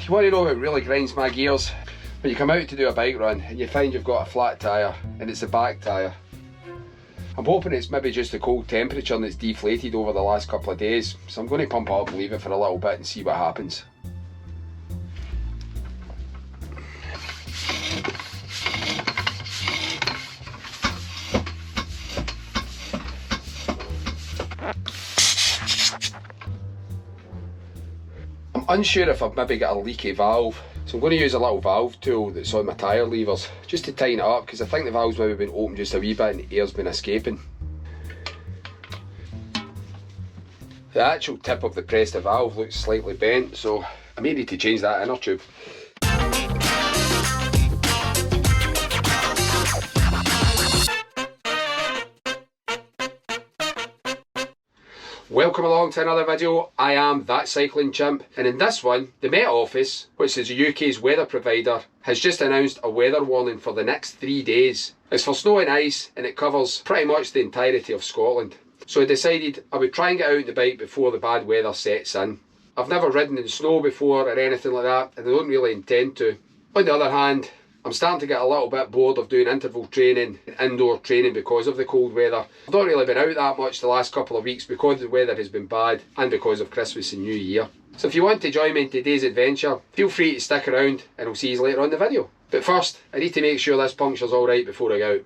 You want to know what really grinds my gears? When you come out to do a bike run and you find you've got a flat tyre and it's the back tyre. I'm hoping it's maybe just the cold temperature and it's deflated over the last couple of days, so I'm going to pump it up and leave it for a little bit and see what happens. I'm unsure if I've maybe got a leaky valve, so I'm going to use a little valve tool that's on my tyre levers just to tighten it up, because I think the valve's maybe been opened just a wee bit and air's been escaping. The actual tip of the Presta valve looks slightly bent, so I may need to change that inner tube. Welcome along to another video. I am That Cycling Chimp, and in this one, the Met Office, which is the UK's weather provider, has just announced a weather warning for the next 3 days. It's for snow and ice, and it covers pretty much the entirety of Scotland. So I decided I would try and get out on the bike before the bad weather sets in. I've never ridden in snow before or anything like that, and I don't really intend to. On the other hand, I'm starting to get a little bit bored of doing interval training and indoor training because of the cold weather. I've not really been out that much the last couple of weeks because the weather has been bad and because of Christmas and New Year. So if you want to join me in today's adventure, feel free to stick around and I'll see you later on in the video. But first, I need to make sure this puncture's alright before I go out.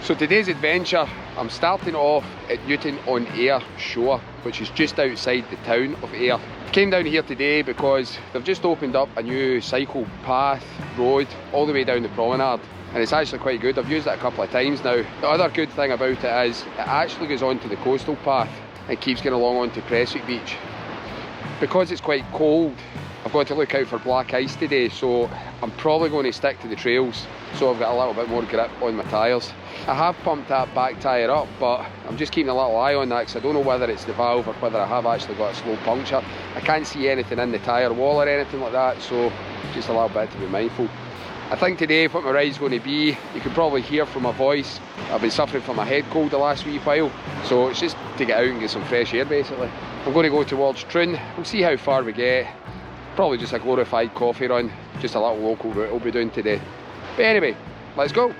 So today's adventure, I'm starting off at Newton-on-Ayre Shore, which is just outside the town of Ayr. I came down here today because they've just opened up a new cycle path road all the way down the promenade, and it's actually quite good. I've used it a couple of times now. The other good thing about it is it actually goes onto the coastal path and keeps going along onto Prestwick Beach. Because it's quite cold, I've got to look out for black ice today, so I'm probably going to stick to the trails so I've got a little bit more grip on my tyres. I have pumped that back tyre up, but I'm just keeping a little eye on that because I don't know whether it's the valve or whether I have actually got a slow puncture. I can't see anything in the tyre wall or anything like that, so just a little bit to be mindful. I think today what my ride's going to be, you can probably hear from my voice, I've been suffering from a head cold the last wee while, so it's just to get out and get some fresh air basically. I'm going to go towards Troon, we'll see how far we get. Probably just a glorified coffee run, just a little local route I'll be doing today. But anyway, let's go.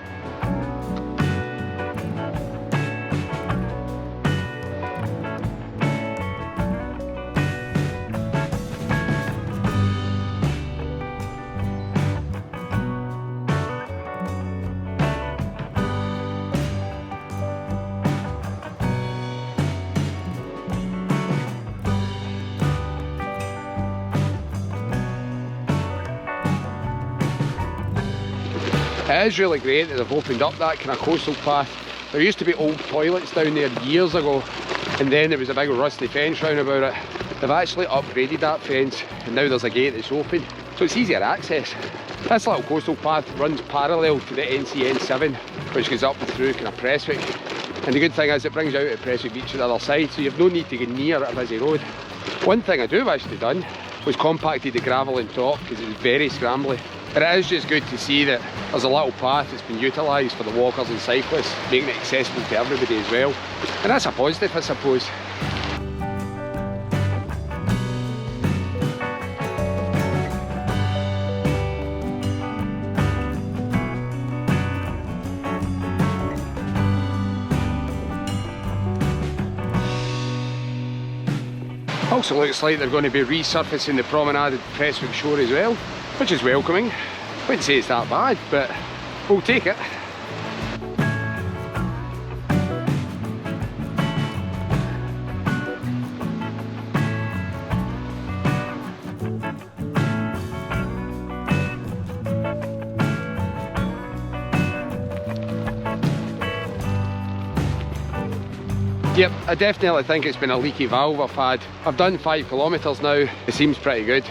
It is really great that they've opened up that kind of coastal path. There used to be old toilets down there years ago, and then there was a big rusty fence round about it. They've actually upgraded that fence, and now there's a gate that's open, so it's easier access. This little coastal path runs parallel to the NCN7, which goes up and through kind of Prestwick. And the good thing is it brings you out at Prestwick Beach on the other side, so you've no need to go near a busy road. One thing I do wish they'd done was compacted the gravel on top, because it was very scrambly. But it is just good to see that there's a little path that's been utilised for the walkers and cyclists, making it accessible to everybody as well. And that's a positive, I suppose. Also looks like they're going to be resurfacing the promenade at Prestwick Shore as well, which is welcoming. I wouldn't say it's that bad, but we'll take it. Yep, I definitely think it's been a leaky valve I've done 5 kilometres now. It seems pretty good.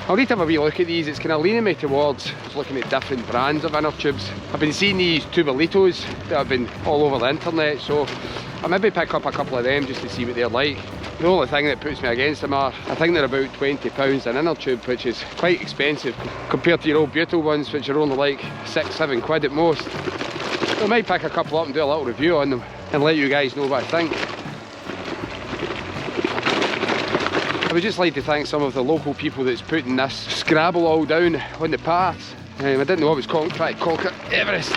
I'll need to have a wee look at these. It's kind of leaning me towards looking at different brands of inner tubes. I've been seeing these tubalitos that have been all over the internet, so I'll maybe pick up a couple of them just to see what they're like. The only thing that puts me against them are, I think they're about £20 an inner tube, which is quite expensive compared to your old Butyl ones, which are only like £6–7 quid at most. So I might pick a couple up and do a little review on them and let you guys know what I think. I would just like to thank some of the local people that's putting this Scrabble all down on the paths. I didn't know I was trying to conquer Everest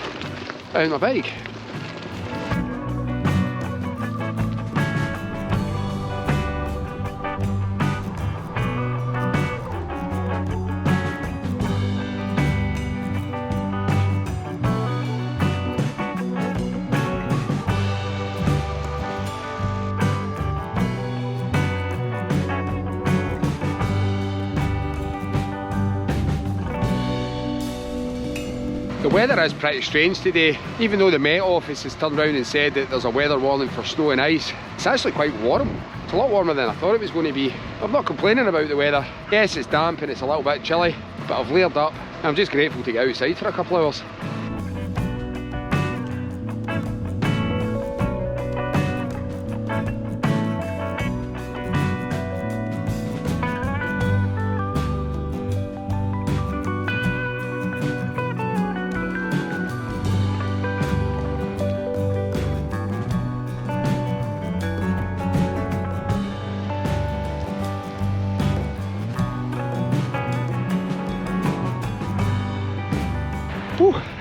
on my bike. The weather is pretty strange today. Even though the Met Office has turned around and said that there's a weather warning for snow and ice, it's actually quite warm. It's a lot warmer than I thought it was going to be. I'm not complaining about the weather. Yes, it's damp and it's a little bit chilly, but I've layered up. I'm just grateful to get outside for a couple of hours.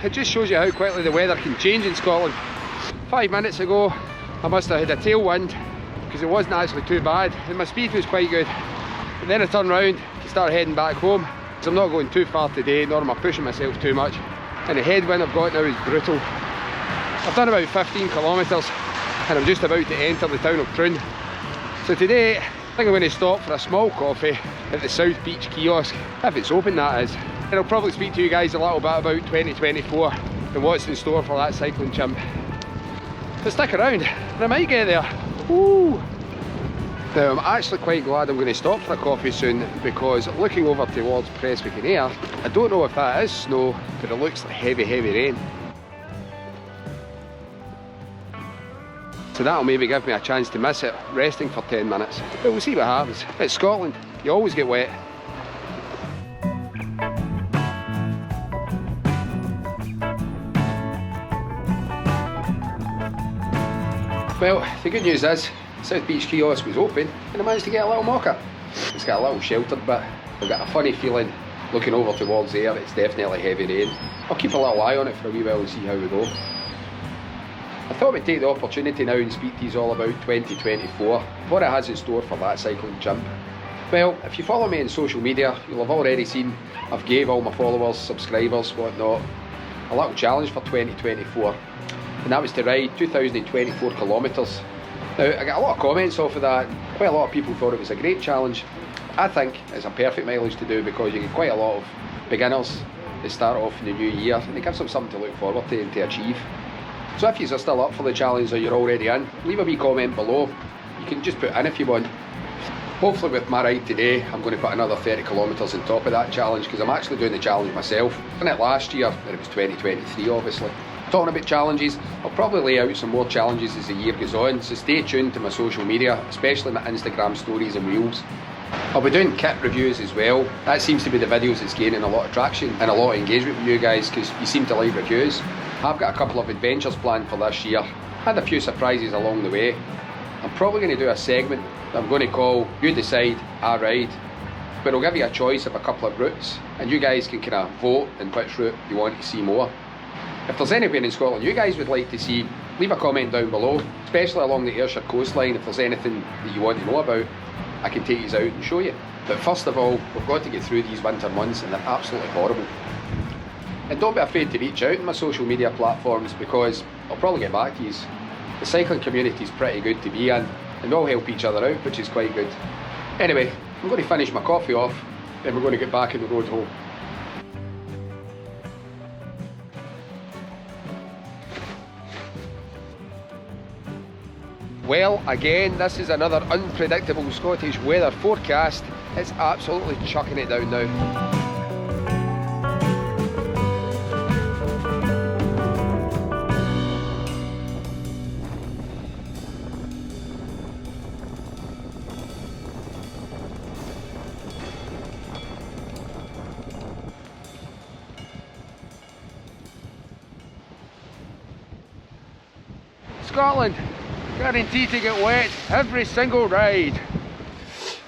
It just shows you how quickly the weather can change in Scotland. 5 minutes ago I must have had a tailwind because it wasn't actually too bad and my speed was quite good. But then I turned round to start heading back home, so I'm not going too far today, nor am I pushing myself too much. And the headwind I've got now is brutal. I've done about 15 kilometres and I'm just about to enter the town of Troon. So today I think I'm going to stop for a small coffee at the South Beach kiosk, if it's open that is. And I'll probably speak to you guys a little bit about 2024 and what's in store for that cycling chimp. But stick around and I might get there. Woo! Now I'm actually quite glad I'm going to stop for a coffee soon, because looking over towards Preswyken-Ayre, I don't know if that is snow, but it looks like heavy rain. So that'll maybe give me a chance to miss it, resting for 10 minutes. But we'll see what happens. It's Scotland, you always get wet. Well, the good news is, South Beach kiosk was open and I managed to get a little mocha. It's got a little sheltered bit. I've got a funny feeling looking over towards there, it's definitely heavy rain. I'll keep a little eye on it for a wee while and see how we go. I thought we'd take the opportunity now and speak to you all about 2024, what it has in store for that cycling chimp. Well, if you follow me on social media, you'll have already seen I've gave all my followers, subscribers, whatnot, a little challenge for 2024. And that was to ride 2,024 kilometres. Now, I got a lot of comments off of that. Quite a lot of people thought it was a great challenge. I think it's a perfect mileage to do because you get quite a lot of beginners that start off in the new year and it gives them something to look forward to and to achieve. So if you're still up for the challenge or you're already in, leave a wee comment below. You can just put in if you want. Hopefully with my ride today, I'm going to put another 30 kilometres on top of that challenge, because I'm actually doing the challenge myself. I done it last year, and it was 2023 obviously. Talking about challenges, I'll probably lay out some more challenges as the year goes on, so stay tuned to my social media, especially my Instagram stories and reels. I'll be doing kit reviews as well. That seems to be the videos that's gaining a lot of traction and a lot of engagement with you guys, because you seem to like reviews. I've got a couple of adventures planned for this year, and a few surprises along the way. I'm probably going to do a segment that I'm going to call You Decide, I Ride, where I'll give you a choice of a couple of routes and you guys can kind of vote on which route you want to see more. If there's anywhere in Scotland you guys would like to see, leave a comment down below, especially along the Ayrshire coastline. If there's anything that you want to know about, I can take you out and show you. But first of all, we've got to get through these winter months and they're absolutely horrible. And don't be afraid to reach out on my social media platforms, because I'll probably get back to you. The cycling community is pretty good to be in and we all help each other out, which is quite good. Anyway, I'm going to finish my coffee off, then we're going to get back on the road home. Well, again, this is another unpredictable Scottish weather forecast. It's absolutely chucking it down now. Scotland, guaranteed to get wet every single ride.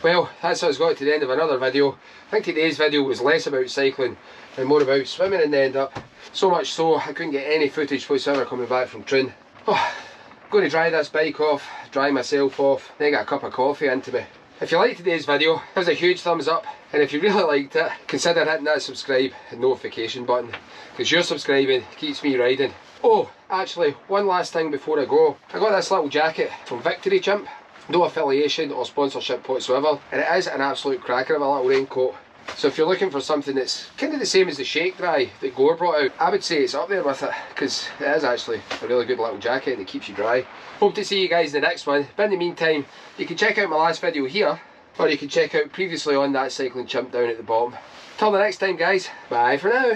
Well, that's us got to the end of another video. I think today's video was less about cycling and more about swimming in the end up. So much so I couldn't get any footage whatsoever coming back from Troon. Oh, I'm going to dry this bike off, dry myself off, then get a cup of coffee into me. If you liked today's video, give us a huge thumbs up, and if you really liked it, consider hitting that subscribe and notification button, because your subscribing keeps me riding. Oh, actually, one last thing before I go. I got this little jacket from Victory Chimp. No affiliation or sponsorship whatsoever, and it is an absolute cracker of a little raincoat. So if you're looking for something that's kind of the same as the Shake Dry that Gore brought out, I would say it's up there with it, because it is actually a really good little jacket and it keeps you dry. Hope to see you guys in the next one, but in the meantime, you can check out my last video here, or you can check out previously on that cycling chimp down at the bottom. Till the next time guys, bye for now.